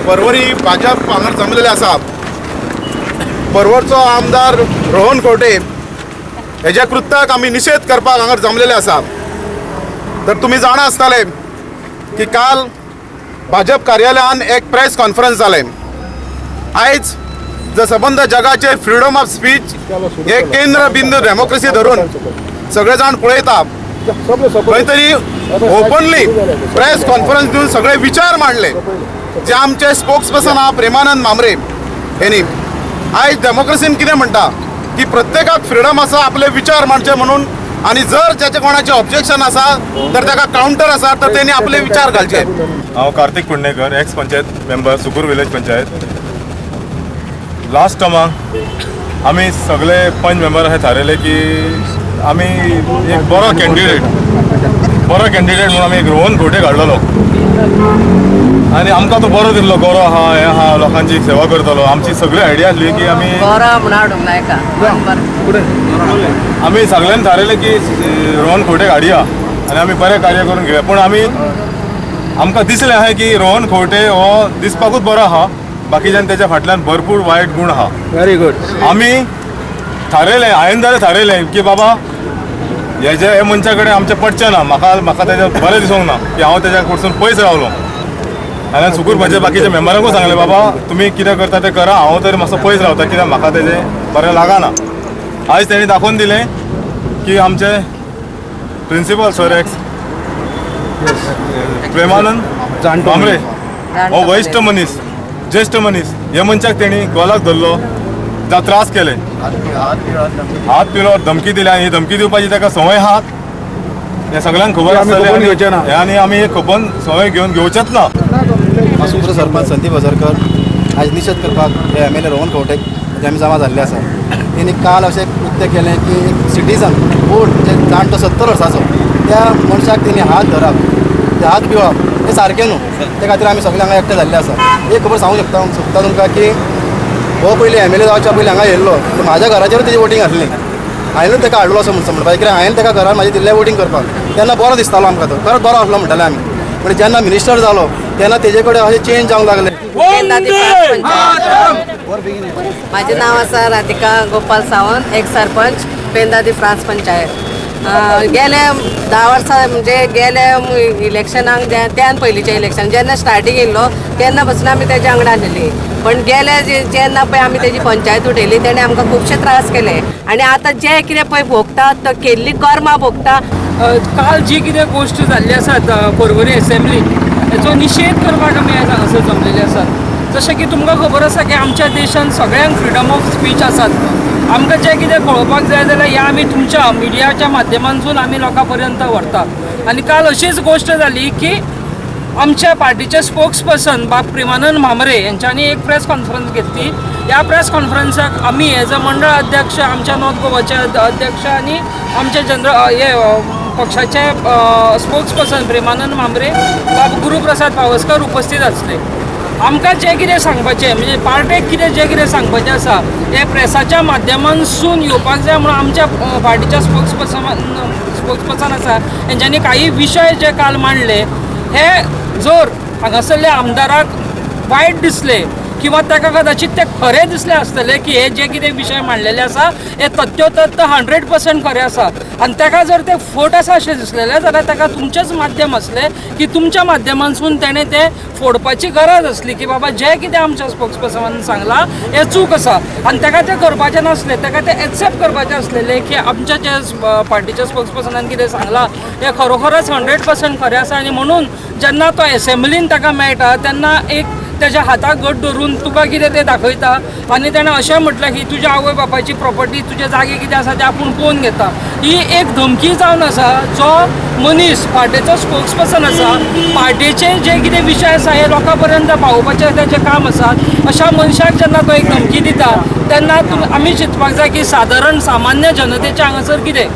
परवरी भाजप हांगा जमलेले आसा. परवरचो आमदार रोहन खंवटे हेज्या कृत्याक आमी निशेध करपाक हांगा जमलेले आसा. तर तुम्ही जाणा आसतले की काल भाजप कार्यालयान एक प्रेस कॉन्फरन्स जालें. आयज जो संबंध जगाचेर फ्रीडम ऑफ स्पीच हे केंद्र बिंदू डेमोक्रेसी धरून सगळे जाण पळयता. खंय तरी ओपनली प्रेस कॉन्फरन्स दिवन सगळे विचार मांडले जे आमचे स्पोक्स पर्सन आहा प्रेमानंद मामरे हेनी. आयज डेमोक्रेसीन कितें म्हणटा की प्रत्येकाक फ्रीडम आसा आपले विचार मांडचे म्हणून, आणि जर त्याचे कोणाचे ऑब्जेक्शन आसा तर ताका काउंटर आसा तर त्यांनी आपले विचार घालचे. हांव Kartik Kundekar, ex panchayat member, Sukur village panchayat. Last टर्माक आमी सगळे पंच मेंबर अशें थारयले की आमी एक बरो कॅन्डिडेट म्हणून आमी एक रोहन खंवटे काडलेलो आनी आमकां तो बरो दिल्लो. गरो आहा, हें आहा, लोकांची सेवा करतलो. आमची सगळी आयडिया आसली की आमी सगळ्यांनी थारयलें की रोहन खंवटे हाडया आनी आमी बरें कार्य करून घेवया. पूण आमकां दिसलें अशें की रोहन खंवटे हो दिसपाकूच बरो आहा, बाकीच्यान तेच्या फाटल्यान भरपूर वायट गूण आहा. Very good. आमी थारयलें, हांवें जाल्यार थारयलें की बाबा हे मनशा कडेन आमचें पडचें ना. म्हाका तेजें बरें दिसूंक ना की हांव तेज्या कडसून पयस रावलो. हांवें सुकूर पंचायत बाकीच्या मेंबरांकूय सांगलें बाबा तुमी कितें करता तें करा, हांव तरी मातसो पयस रावता कित्याक म्हाका तेजें बरें लागना. आयज तेणी दाखोवन दिलें की आमचे principal sir ex Premanand Mamre हो वरिश्ठ मनीस, ज्येश्ठ मनीस, हे मनशाक तेणी गोलाक धरलो, जावं त्रास केले, हात पिलो, धमकी दिली. आनी ही धमकी दिवपाची ताका संवय आहा हे सगळ्यांक खबर आसतलें आनी आमी हे खबर संवय घेवचेच ना. सुप्र सरपंच संदीप हजरकर आज निशेध करपाक हे एम.एल.ए. रोहन खंवटेक आमी जमा जाल्ले आसा. तेणी काल अशें कृत्य केलें की एक सिटीजन ओल्ड जे जाणटो 70 वर्सांचो त्या मनशाक तेणी हात धरप, ते हात पिवप हें सारकें न्हू. त्या खातीर आमी सगळे हांगा एकठांय जाल्ले आसा. एक खबर सांगूंक सोदता तुमकां की हो पयलीं एम.एल.ए. जावच्या पयलीं हांगा येयल्लो, म्हाज्या घराचेर तेजी वोटींग आसली. हांवेंच ताका हाडलो असो म्हणपाक, कित्याक हांवें ताका घरान म्हाजें दिल्लें वोटींग करपाक. तेन्ना बरो दिसतालो आमकां, तो खरोच बरो आसलो म्हणटाले आमी. पण जेन्ना मिनिस्टर जालो तेन्ना तेजे कडेन अशें चेंज जावंक लागलें. माझे नाव आसा राधिका गोपाल सावंत, एक सरपंच पेंदादी फ्रांस पंचायत. गेले 10 वर्सां म्हणजे गेले इलेक्शनाक त्यान पयलींचे इलेक्शन जेन्ना स्टार्टींग येयल्लो तेन्ना पासून आमी तेज्या वांगडा आसलेली. पण गेले जेन्ना पळय आमी तेजी पंचायत उठयली तेणे आमकां खुबशे त्रास केले. आनी आतां जे कितें पळय भोगतात तो केल्ली कर्मां भोगता. काल जी कितें गोश्ट जाल्ली आसात परवरी असेंब्लीन हेचो निशेध करपाक आमी हांगासर जमलेले आसात. जशें की तुमकां खबर आसा की आमच्या देशांत सगळ्यांक फ्रिडम ऑफ स्पीच आसात. आमकां जें कितें कळोवपाक जाय जाल्यार हें आमी तुमच्या मिडियाच्या माध्यमांतसून आमी लोकां पर्यंत व्हरतात. आनी काल अशीच गोश्ट जाली की आमच्या पार्टीचे स्पोक्स पर्सन बाब प्रेमानंद मामरे यांच्यानी एक प्रेस कॉन्फरन्स घेतली. ह्या प्रेस कॉन्फरन्साक आमी एज अ मंडळ अध्यक्ष, आमच्या नॉर्थ गोवाचे अध्यक्ष आनी आमचे पक्षाचे स्पोक्स पर्सन प्रेमानंद मामरे, बाब गुरुप्रसाद पावसकर उपस्थित आसले. आमकां जें कितें सांगपाचें म्हणजे पार्टेक जें कितें सांगपाचें आसा हें प्रेसाच्या माध्यमांतसून येवपाक जाय म्हणून आमच्या पार्टीच्या स्पोक्स पर्सन आसा हेंच्यांनी काही विशय जे काल मांडले हे जर हांगासरल्या आमदाराक वायट दिसले किंवा ताका कदाचित ते खरें दिसलें आसतलें की हे जे कितें विशय मांडलेले आसा हे तथ्योतथ 100% खरें आसा आनी ताका जर ते फोट आसा अशें दिसलेलें जाल्यार ताका तुमचेच माध्यम आसलें की तुमच्या माध्यमांतसून ताणें तें फोडपाची गरज आसली की बाबा जें कितें आमच्या स्पोक्स पर्सनान सांगलां हें चूक आसा आनी ताका तें करपाचें नासलें. ताका तें एक्सेप्ट करपाचें आसलेलें की आमच्या जे पार्टीच्या स्पोक्स पर्सनान कितें सांगलां हें खरोखरच 100% खरें आसा. आनी म्हणून जेन्ना तो एसेंब्लीन ताका मेळटा तेन्ना एक तेज्या हाताक घट धरून तुका कितें तें दाखयता आनी ताणें अशें म्हटलें की तुज्या आवय बापायची प्रॉपर्टी तुजे जागे कितें आसा ते आपूण पळोवन घेता. ही एक धमकी जावन आसा जो मनीस पार्टीचो स्पोक्स पर्सन आसा, पार्टीचे जे कितें विशय आसा हे लोकां पर्यंत पावोवपाचें तेजें काम आसा. अशा मनशाक जेन्ना तो एक धमकी दिता तेन्ना आमी चिंतपाक जाय की सादारण सामान्य जनतेचें हांगासर कितें